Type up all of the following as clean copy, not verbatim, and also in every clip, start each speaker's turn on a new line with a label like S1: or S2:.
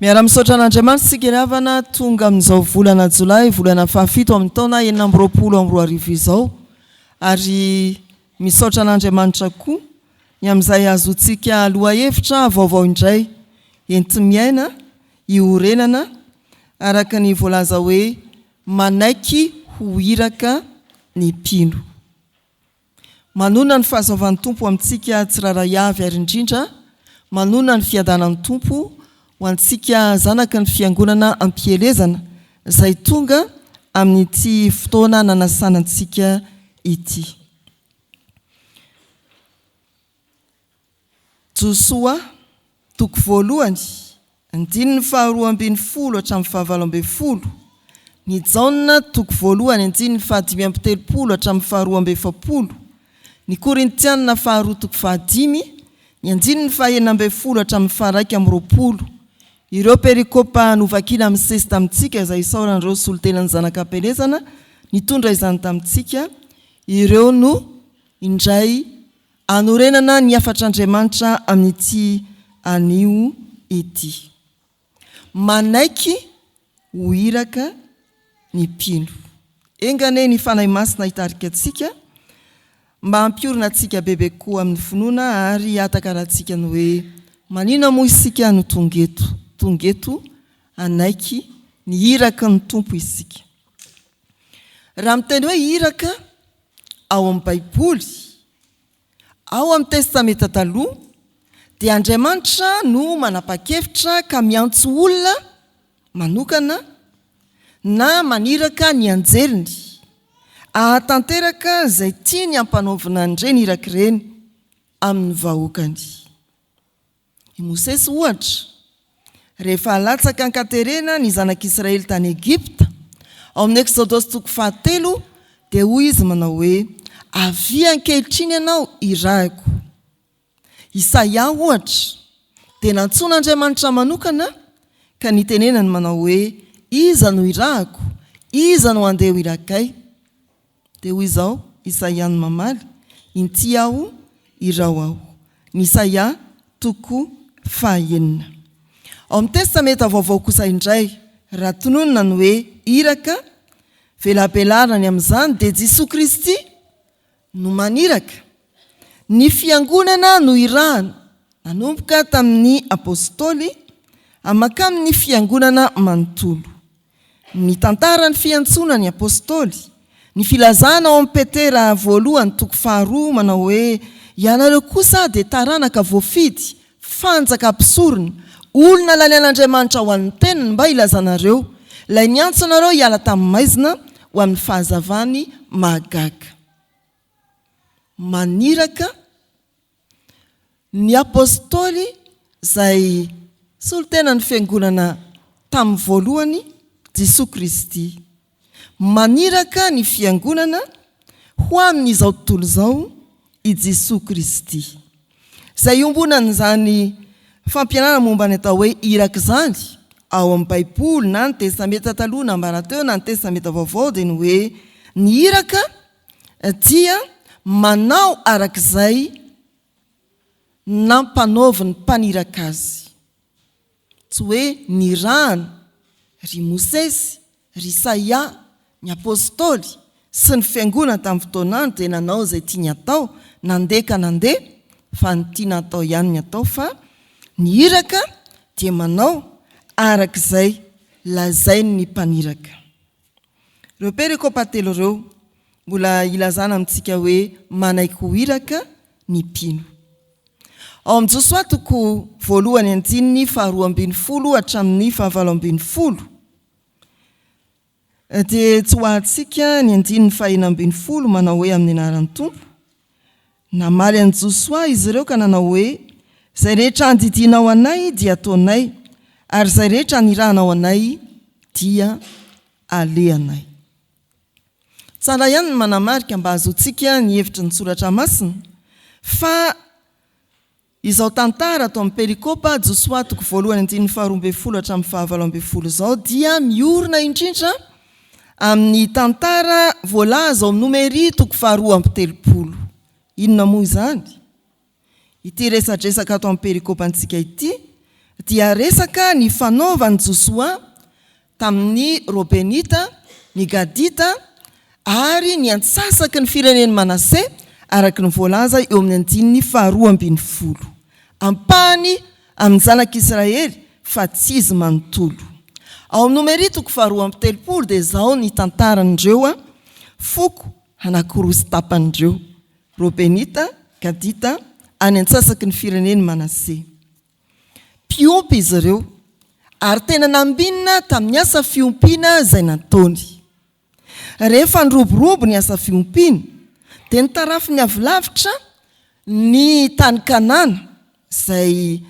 S1: Miara-misaotra an'Andriamanitra isika ravana tonga amin'izao volana Jolay, volana fahafito amin'ny taona 2024 izao. Ary misaotra an'Andriamanitra koa ny amin'izay azontsika lohahevitra vaovao indray enti-miaina, iorenana araka ny voalaza hoe manaiky ho iraka ny mpino. Manona ny fahasoavan'ny Tompo amintsika tsiraray avy ary indrindra, manona ny fiadanan'ny Tompo ho antsika zanaka ny fiangonana ampielezana izay tonga amin'ity fotoana nanasanantsika ity. Josoa toko voalohany 12 hatramin'ny 20. Ny Jaona toko voalohany 15 hatramin'ny 20. Ny Korintiana 2 toko 5, ny 9 hatramin'ny 1. Ireo perikopa novakina amin'ny sesy tamintsika izay isaoran'ireo solontenan'ny zanaka ampelezana nitondra izany tamintsika. Ireo no indray anorenana ny afatr'Andriamanitra amin'ity anio ity. Manaiky ho iraka ny mpino. Engane ny fanahy masina hitarika antsika mba hampiorina antsika bebe koa amin'ny finoana ary hatakarahantsika ny hoe manina moa isika no tongeto anaiky ny iraka ny Tompo isika. Raha miteny hoe iraka ao amin'ny Baiboly, ao amin'ny testamenta taloha, dia Andriamanitra no manapa-kevitra ka miantso olona manokana na maniraka ny anjeliny ahatanteraka izay tiany ampanaovina an'ireny irak'ireny amin'ny vahoakany. I Mosesy ohatra, rehefa latsaka ankaterena ny zanak'Israely tany Egypta, ao amin'ny Exodus toko 7, dia hoy izy manao hoe avy ankehitriny ianao irahako. Isaia ohatra, dia nantsoan'Andriamanitra manokana ka nitenenany manao hoe iza no irahako, iza no andeha ho irakay. Dia hoy izao Isaia ny mamaly, inty aho irao aho. Ny Isaia toko 9. Ao amin'ny testamenta vaovao kosa indray, raha tononina ny hoe iraka, velabelarany amin'izany dia Jesosy Kristy no maniraka. Ny fiangonana no irahana, nanomboka tamin'ny apôstôly hamakamy ny fiangonana manontolo. Ny tantarany fiantsona ny apôstôly, ny filazana ao amin'ny Petera voalohany toko 2 manao hoe ianareo kosa dia taranaka voafidy, fanjaka ampisorona, olona lalian'Andriamanitra ho an'ny tenany mba ilazanareo, ilay niantso anareo hiala tamin'ny maizina ho amin'ny fahazavany mahagaga. Maniraka ny apôstôly izay solontenan'ny fiangonana tamin'ny voalohany, Jesosy Kristy. Maniraka ny fiangonana ho amin'izao tontolo izao i Jesosy Kristy. Izay ombonan'izany fampianarana momba ny atao hoe iraka izany ao amin'ny Baiboly na ny testamenta taloha na mbarateo na ny testamenta vaovao dia ny hoe ny iraka dia manao arak'izay nampanaovy ny mpaniraka azy. Tsy hoe nirahana ry Mosesy, ry Isaia, ny apôstôly sy ny fiangonana tamin'ny fotoanany dia nanao izay tiany atao, nandeha ka nandeha, fa ny tiana atao ihany ny atao, fa ny iraka dia manao arak'izay lazainy ny mpaniraka. Ireo perikopa telo ireo mbola ilazana amintsika hoe manaiky ho iraka ny mpino. Ao amin'ny Josoa toko voalohany 12 hatramin'ny 17. Dia tsy hoahantsika ny 12 manao hoe amin'ny anaran'ny Tompo. Namaly an'i Josoa izy ireo ka nanao hoe izay rehetra andidinao anay dia ataonay, ary izay rehetra nirahanao anay dia aleanay. Tsara ihany ny manamarika mba azontsika ny hevitry ny soratra masina fa izao tantara atao amin'ny perikopa Josoa toko voalohany 12 hatramin'ny 17 izao dia miorina indrindra amin'ny tantara voalaza ao amin'ny Nomery toko 2:30. Inona moa izany? Ity resadresaka atao amin'ny perikopantsika ity dia resaka ny fanaovany Josoa tamin'ny Robenita, ny Gadita ary ny antsasaky ny fireneny Manase araky ny voalaza eo amin'ny andininy 12 ampahany amin'ny zanak'Israely fa tsy izy manontolo. Ao amin'ny Nomeritoko 12 dia zao ny tantaran'ireo foko anankiroa sy tapan'ireo Robenita, Gadita any antsasaky ny fireneny Manase. Mpiompy izy ireo ary tena nambinina tamin'ny asa fiompiana izay nataony. Rehefa niroborobo ny asa fiompiana dia nitarafiny avy lavitra ny tany Kanana izay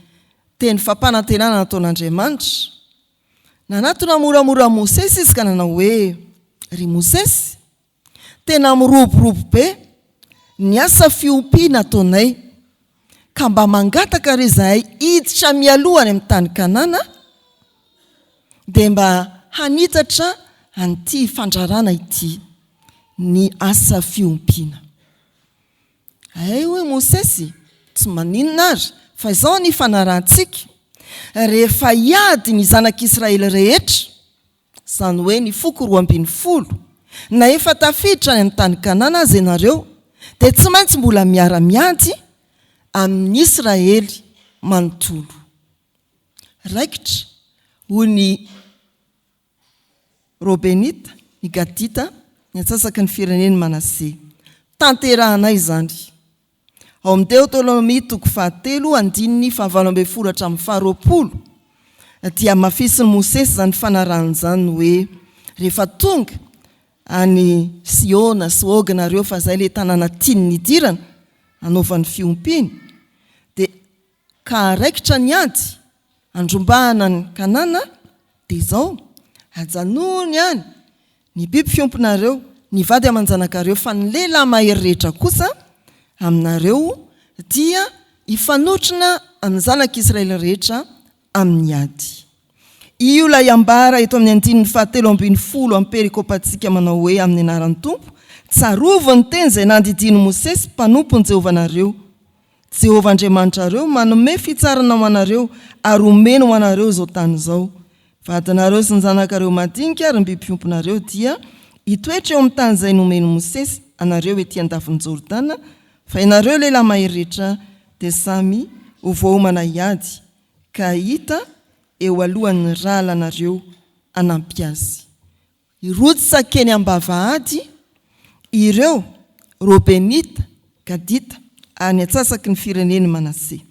S1: teny fampanantenana nataon'Andriamanitra. Nanatona moramora Mosesy izy ka nanao hoe, ry Mosesy, tena miroborobo be ny asa fiompiana ataonay, ka mba mangataka ry zahay hiditra mialohany amin'ny tany Kanana dia mba hanitatra an'ity fandrarana ity ny asa fiompiana. Ay hoe Mosesy, tsy maninona ary fa izao ny fanarantsika rehefa iady ny zanak'Israely rehetra, izany hoe ny foko 12 na efa tafiditra any amin'ny tany Kanana azy ianareo, dia tsy maintsy mbola miara-miady amin'ny Israely manontolo. Raikitra hoy ny Robenita, ny Gadita, ny antsasaky ny fireneny Manase. Tanterahanay izany. Ao amin'ny Deuteronomia 7:12-20 dia mafisy ny Mosesy zany fanarahany zany hoe rehefa tonga any Siona sy Ognareo fa zay le tanàna tiany nidirana anaovan'ny fiompiany dia ka raikitra ny ady andrombahana ny Kanana dia zao ajanony any ny biby fiompinareo, ny vady aman-janakareo fa ny lehilahy mahery rehetra kosa aminareo dia ifanotrona amin'ny zanak'Israely rehetra amin'ny ady. Io lay ambara eto amin'ny andininy 7:12 amin'ny perikopantsika manao hoe amin'ny anaran'ny Tompo, tsarovo ny teny izay nandidiny Mosesy mpanompony Jehovanareo. Jehovah Andriamanitrareo manome fitsarana ho anareo ary omena ho anareo izao tany izao. Vadinareo sy ny zanakareo madinika ary ny biby fiompinareo dia hitoetra eo amin'ny tany izay nomeny Mosesy anareo etỳ andavin'ny Jordana, fa ianareo lehilahy mahery rehetra dia samy ho voahomana hiady ka hita eo alohan'ny rahalanareo anampy azy. Irotsaka keny am-bavahady ireo Robenita, Gadita ary ny antsasaky ny fireneny Manase.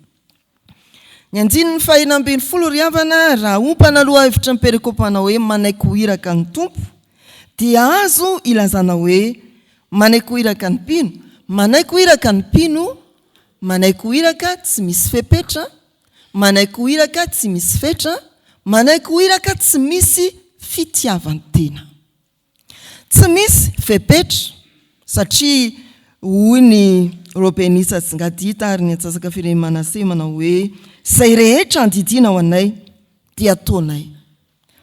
S1: Ny andininy 12 ry havana raha ompana aloha hevitra ny perikopana hoe manaiky ho iraka ny Tompo dia azo ilazana hoe manaiky ho iraka ny mpino. Manaiky ho iraka ny mpino, manaiky ho iraka tsy misy fepetra, manaiky ho iraka tsy misy fetra, manaiky ho iraka tsy misy fitiavan-tena. Tsy misy fepetra satria hoy ny Robenita sy Gadita ary ny antsasaka fireneny Manase manao hoe izay rehetra andidina ao anay dia ataonay,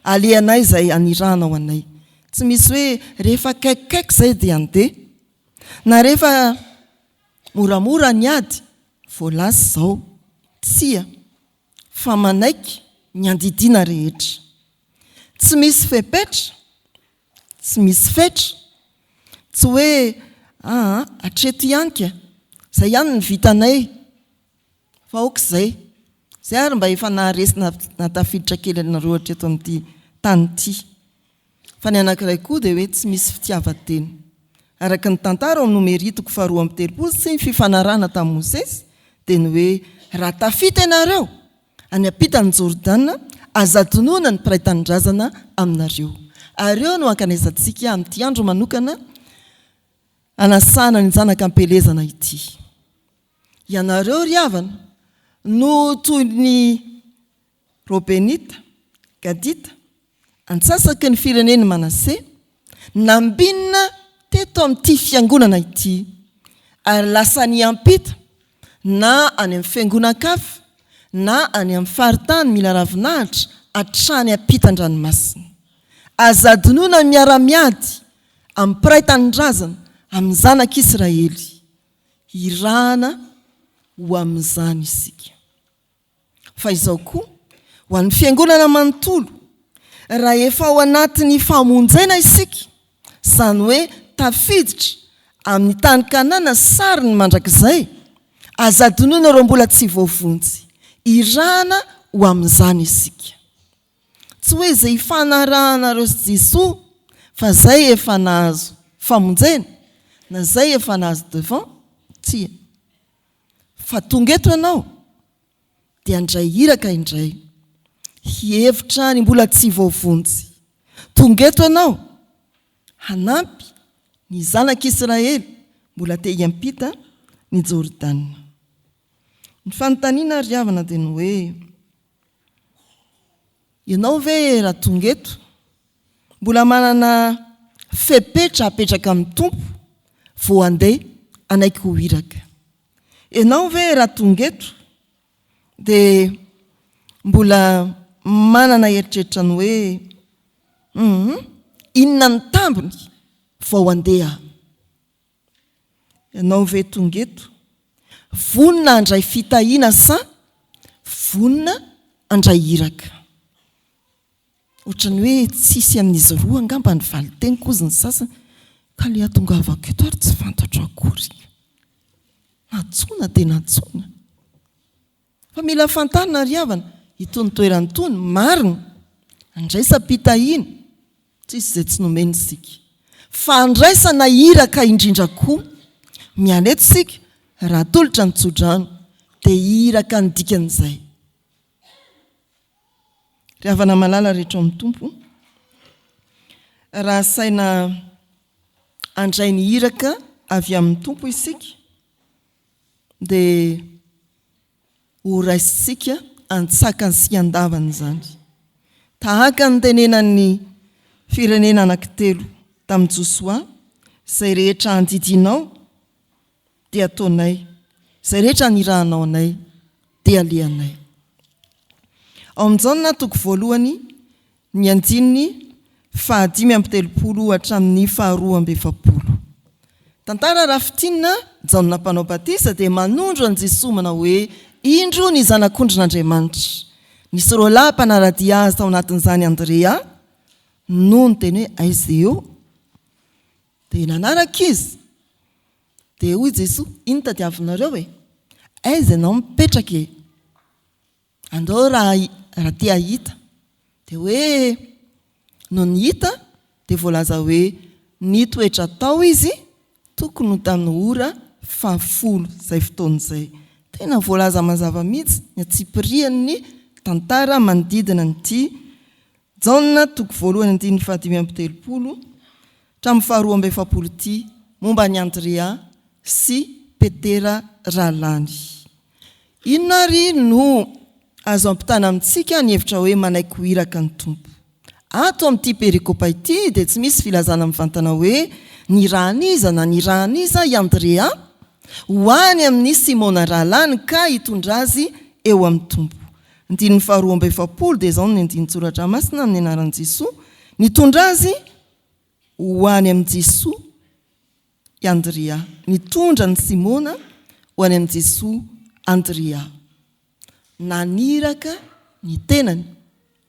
S1: alehanay izay anirana ao anay. Tsy misy hoe rehefa kaikaiky izay dia andeha, na rehefa moramora ny ady voalasy izao, tsia fa manaiky ny andidina rehetra. Tsy misy fepetra, tsy misy fetra, tsy hoe atreto ihany ka, izay ihany ny vitanay, fa aok'izay, izay ary mba efa naharesina natafiditra kely anareo hatreto amin'ity tany ity. Fa ny anankiray koa dia hoe tsy misy fitiavan-tena. Araka ny tantara ao amin'ny Nomeritoko 12 sy ny fifanarahana tamin'ny Mosesy dia ny hoe raha tafita ianareo any ampitan'ny Jordana, azadonoana ny mpiray tanindrazana aminareo. Ary eo no ankanaisantsika amin'ity andro manokana anasana ny zanaka ampelezana ity. Ianareo ry havana no toy ny Robenita, Gadita, antsasaky ny fireneny Manase, nambinina teto amin'ity fiangonana ity ary lasa ny ampita na any amin'ny fiangonan-kafa na any amin'ny faritany mila ravinahitra hatrany ampitan-dranomasina. Azadonoana miara-miady amin'ny mpiray tanindrazana amin'ny zanak'Israely. Irahana ho amin'izany isika. Fa izao koa ho an'ny fiangonana manontolo raha efa ao anatin'ny famonjena isika, izany hoe tafiditra amin'ny tany Kanana sary ny mandrakizay, azadinoina ireo mbola tsy voavonjy, irahana ho amin'izany isika. Tsy hoe izay ifanarahanareo sy Jesosy fa zay efa nahazo famonjena na zay efa nahazo devant, tsia. Fa tonga eto ianao dia andray iraka indray, hihevitra ny mbola tsy voavonjy. Tonga eto ianao hanampy ny zanak'Israely mbola te hiampita ny Jordana. Ny fanontaniana ry havana dia ny hoe, ianao ve raha tonga eto mbola manana fepetra apetraka amin'ny tompo vao andeha anaiky ho iraka? Ianao ve raha tonga eto dia mbola manana eritreritra ny hoe inona ny tambiny vao andeha? Ianao ve tonga eto vonina andray fitahiana sa vonina andray iraka? Ohatrany hoe tsisy amin'izy roa angamba ny valiteny kozy ny sasany, ka le atongavako eto ary tsy fantatro akory. Natsona dia natsona. Fa mila fantarina ry havana, itony toerany tony marina andraisam-pitahiana, tsisy izay tsy nomeny isika. Fa andraisana iraka indrindra koa, miala eto isika raha tolotra ny tsodrano dia iraka ny dikan'izay. Ry havana malala rehetra amin'ny tompo, raha saina andray ny iraka avy amin'ny tompo isika dia ho raisitsika antsaka sy andavana izany. Tahaka ny tenenan'ny firenena anankitelo tamin'ny Josoa, izay rehetra andidinao dia ataonay, izay rehetra nirahanao anay dia alehanay. Ao amin'izao na toko voalohany ny 5:30 hatramin'ny 2:20. Tantara rafitinina Jaona mpanao batisa dia manondro an Jesosy manao hoe indro ny zanak'ondrin'Andriamanitra. Nisy roa lahy mpanaradia azy tao anatin'izany Andrea, no nyteny hoe aiza eo? Dia nanaraka izy. Dia hoy Jesosy, iny tadiavinareo e? Aiza ianao mipetraka e? Andao raha te hahita. Dia hoe no nihita dia voalaza hoe ny toetra tao izy tokony ho tamin'ny ora 10 izay fotoan'izay. Tena voalaza mazava mihitsy ny atsipirian'ny tantara manodidina nyity Jaona toko voalohany 5:30 hatramin'ny 2:20 ity momba ny Andrea sy Petera rahalany. Inona ary no azo ampitana amintsika ny hevitra hoe manaiky ho iraka ny tompo? Ato amin'ity perikopa ity dia tsy misy filazana mivantana hoe nirahaniza na nirahaniza i Andrea ho any amin'ny Simona rahalany ka hitondra azy eo amin'ny tompo. 2:20 dia izao ny andinin-tsoratra masina amin'ny anaran'i Jesosy, nitondra azy ho any amin'i Jesosy i Andrea, nitondra ny Simona ho any amin'i Jesosy Andrea. Naniraka ny tenany.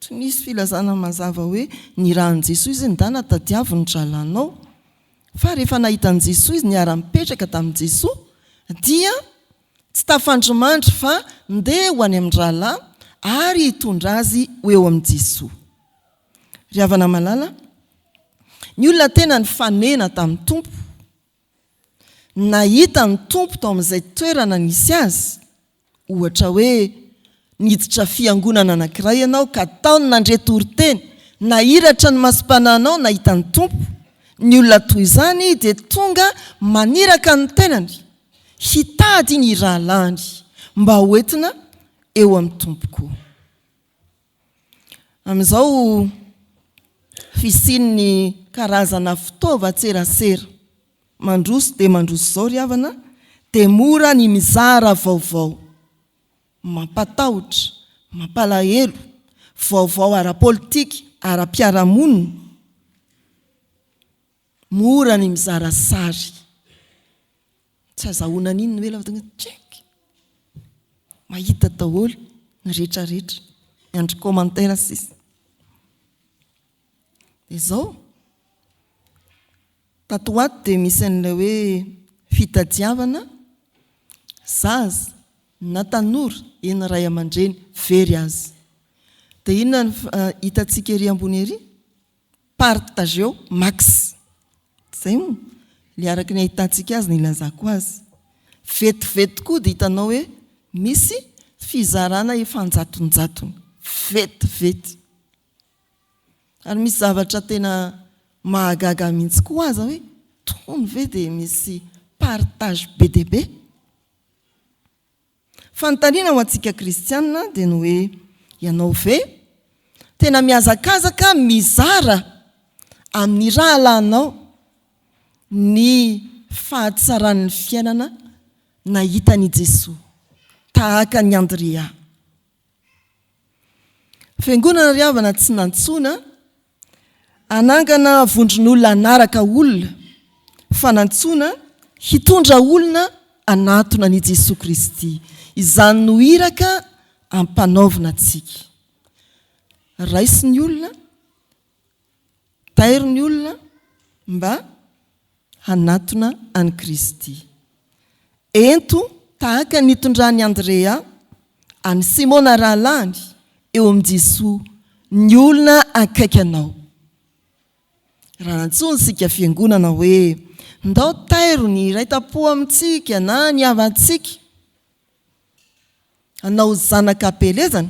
S1: Tsy misy filazana mazava hoe nirahan'i Jesosy izy ndana tadiavo ny dralanao. Fa rehefa nahitan'i Jesosy izy niara-mipetraka tamin'i Jesosy dia tsy tafandromandry fa ndeha ho any amin'ny rahalahy ary hitondra azy ho eo amin'i Jesosy. Ry havana malala, ny olona tena nifanena tamin'ny tompo, nahita ny tompo tao amin'izay toerana nisy azy. Ohatra hoe niditra fiangonana anankiray ianao ka taony nandretory-teny, nahiratra ny masom-panahinao nahita ny tompo. Ny olona toy izany dia tonga maniraka ny tenany, hitady ny rahalany mba hoentina eo amin'ny tompo koa. Amin'izao fisian'ny karazana fitaovan-tserasera mandroso dia mandroso izao ry havana, dia mora ny mizara vaovao, mampatahotra, mampalahelo, vaovao ara-politika, ara-piarahamonina, mora ny mizara sary. Tsy azahoana n'inona hoe lavaka tseky mahita daholo ny rehetrarehetra. miandry commentaire sisa. Dia zao tato ato dia misy an'ilay hoe fitadiavana zaza na tanora eny ray aman-dreny very azy. Dia inona hitantsika ery ambony ery? Partageo max. Zay moa le araka ny ahitantsika azy ny ilazako azy. Vetivety koa dia hitanao hoe misy fizarana efanjatonjatony. Vetivety. Ary misy zavatra tena mahagaga mihitsy koa aza hoe tony ve dia misy partage be dia be. Fanontaniana ho antsika kristianina dia ny hoe ianao ve tena mihazakazaka mizara amin'ny raha lahinao ny fahatsaran'ny fiainana nahitany Jesosy tahaka ny Andrea. Fiangonana ry havana tsy nantsona anangana vondron'olona anaraka olona fa nantsona hitondra olona anatona ny Jesosy Kristy. Izany no iraka ampanaovina antsika. Raisy ny olona, tairo ny olona mba hanatona any Kristy. Ento tahaka nitondrany Andrea any Simona rahalany eo amin'ny Jesosy ny olona akaiky anao. Raha nantsony sika fiangonana hoe ndao tairo ny raitapo amintsika na ny havantsika anao zanaka pelezana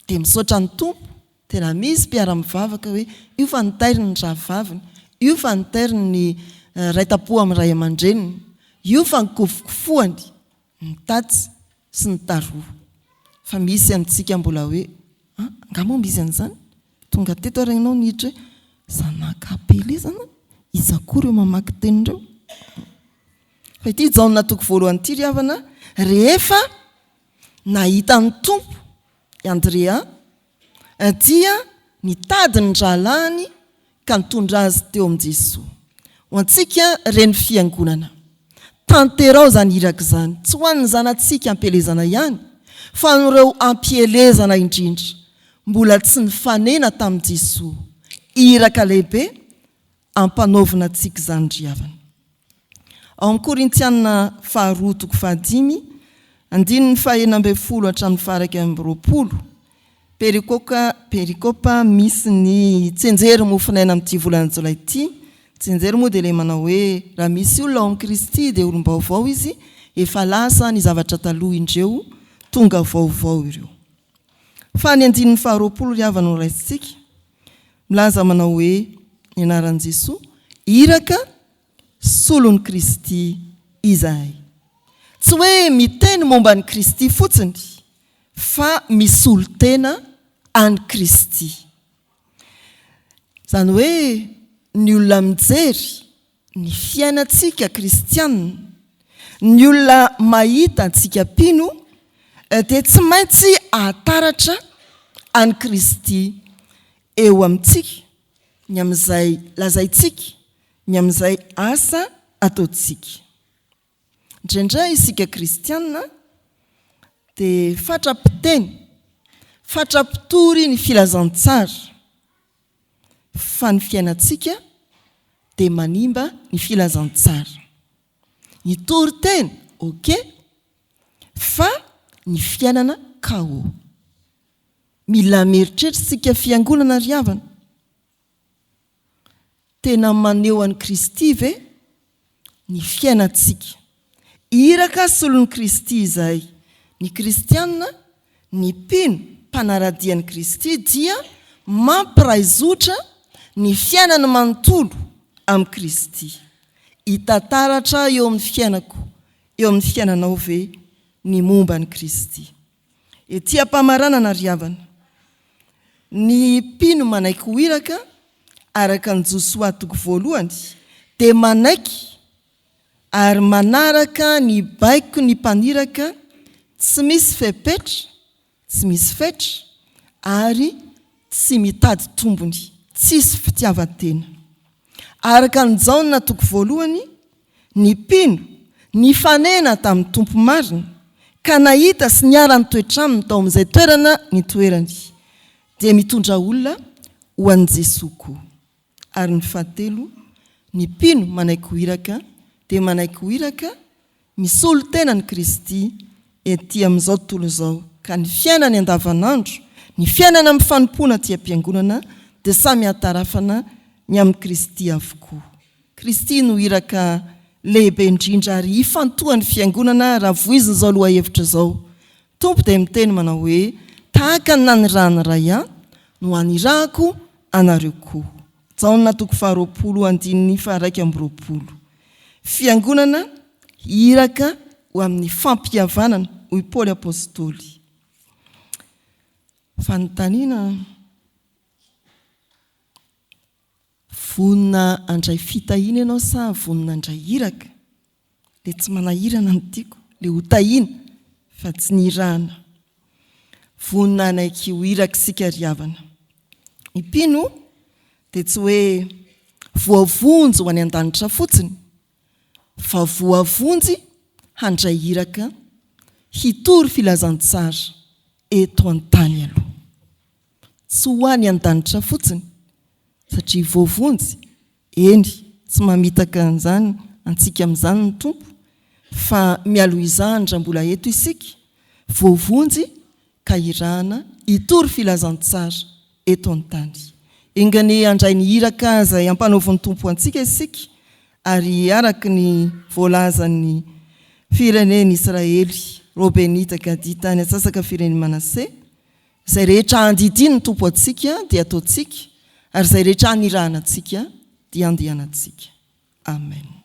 S1: dia misaotra ny tompo. Tena misy mpiara-mivavaka hoe io fa nitairiny ny rahavaviny, io fa nitairiny ny raitapo amin'ny ray aman-dreniny, io fa nikofokofohany ny tatsy sy ny taroa. Fa misy amintsika mbola hoe angamo misy an'izany tonga teto regninao niditra hoe zanaka pelezana izakory eo mamaky tenin'ireo. Fa ity jaona toko voalohany ity ry havana rehefa nahita ny tompo i Andrea dia nitady ny rahalahiny ka nitondra azy teo amin'ny Jesosy. Ho antsika reny fiangonana tanterao zany iraka zany, tsy ho an'ny zanantsika ampelezana ihany fa nireo ampielezana indrindra mbola tsy nifanena tamin'i Jesosy. Iraka lehibe ampanaovina antsika zany ry havana. Ao amin'ny Korintiana 2:5 andininy 9 hatramin'ny 12 perikopa misy ny tsenjery mofinaina amin'ity volana jolay ity. Tsenjery moa dia ilay manao hoe raha misy olona ao amin'ny Kristy dia olom-baovao izy, efa lasa ny zavatra taloha indreo, tonga vaovao ireo. Fa ny andininy 12 ry havana no raisitsika milaza manao hoe ny anaran'i Jesosy iraka solon'ny Kristy izahay. Tsy hoe miteny momba ny Kristy fotsiny fa misolo tena any Kristy. Zany hoe ny olona mijery ny fiainantsika kristianina, ny olona mahita antsika pino dia tsy maintsy ahataratra any Kristy eo amintsika, ny amin'izay lazaintsika, ny amin'izay asa ataontsika. Indraindray isika kristianina dia fatrapiteny, fatrapitory ny filazantsara, fa ny fiainantsika dia manimba ny filazantsara. Ny tory teny ok, fa ny fiainana kao. Mila meritreritra sika fiangonana ry havana. Tena maneho an'i Kristy ve ny fiainantsika. Iraka solon'ny Kristy izahay. Ny kristianina, ny mpino mpanaradian'i Kristy dia mampiraizotra ny fiainana manontolo amin'i Kristy. Hitantaratra eo amin'ny fiainako, eo amin'ny fiainanao ve ny momba an'i Kristy. Ety ampamaranana ry havana. Ny mpino manaiky ho iraka araka ny Josoa toko voalohany dia manaiky ary manaraka ny baiko ny mpaniraka, tsy misy fepetra, tsy misy fetra ary tsy mitady tombony, tsisy fitiavan-tena. Araka ny jaona toko voalohany, ny mpino nifanena tamin'ny tompo marina ka nahita sy niara-ny toetraminy tao amin'izay toerana ny toerany dia mitondra olona ho an'i Jesosy koa. Ary ny fahatelo, ny mpino manaiky ho iraka dia manaiky ho iraka misolo tena ny Kristy ety amin'izao tontolo izao. Ka ny fiainany andavanandro, ny fiainana amin'ny fanompoana aty am-piangonana dia samy hatarafana ny amin'ny Kristy avokoa. Kristy no iraka lehibe indrindra ary ifantohan'ny fiangonana raha voiziny izao loha hevitra izao. Tompo dia miteny manao hoe tahaka ny nanirahana ray aho no anirahako anareo koa. Jaona 2:20. Fiangonana iraka ho amin'ny fampihavanana hoy Paoly apôstôly. Fanontaniana, vonina andray fitahina ianao sa vonina andray iraka? Le tsy manahirana no tiako, le ho tahina fa tsy nirahana. Vonina anaiky ho iraka sika riavana. Ny mpino dia tsy hoe voavonjy ho any an-danitra fotsiny, fa voavonjy handray iraka hitory filazantsara eto an-tany aloha. Tsy ho any an-danitra fotsiny satria voavonjy, eny tsy mamitaka an'izany antsika amin'izany ny tompo, fa mialoha izany raha mbola eto isika, voavonjy ka irahana hitory filazantsara eto an-tany. Engany andray ny iraka izay ampanaovan'ny tompo antsika isika, ary araka ny voalazan'ny fireneny Israely, Robenita, Gadita, any atsasaka fireneny Manase, izay rehetra andidiny ny tompo antsika dia ataontsika, ary izay rehetra anirahana antsika dia andehanantsika. Amen.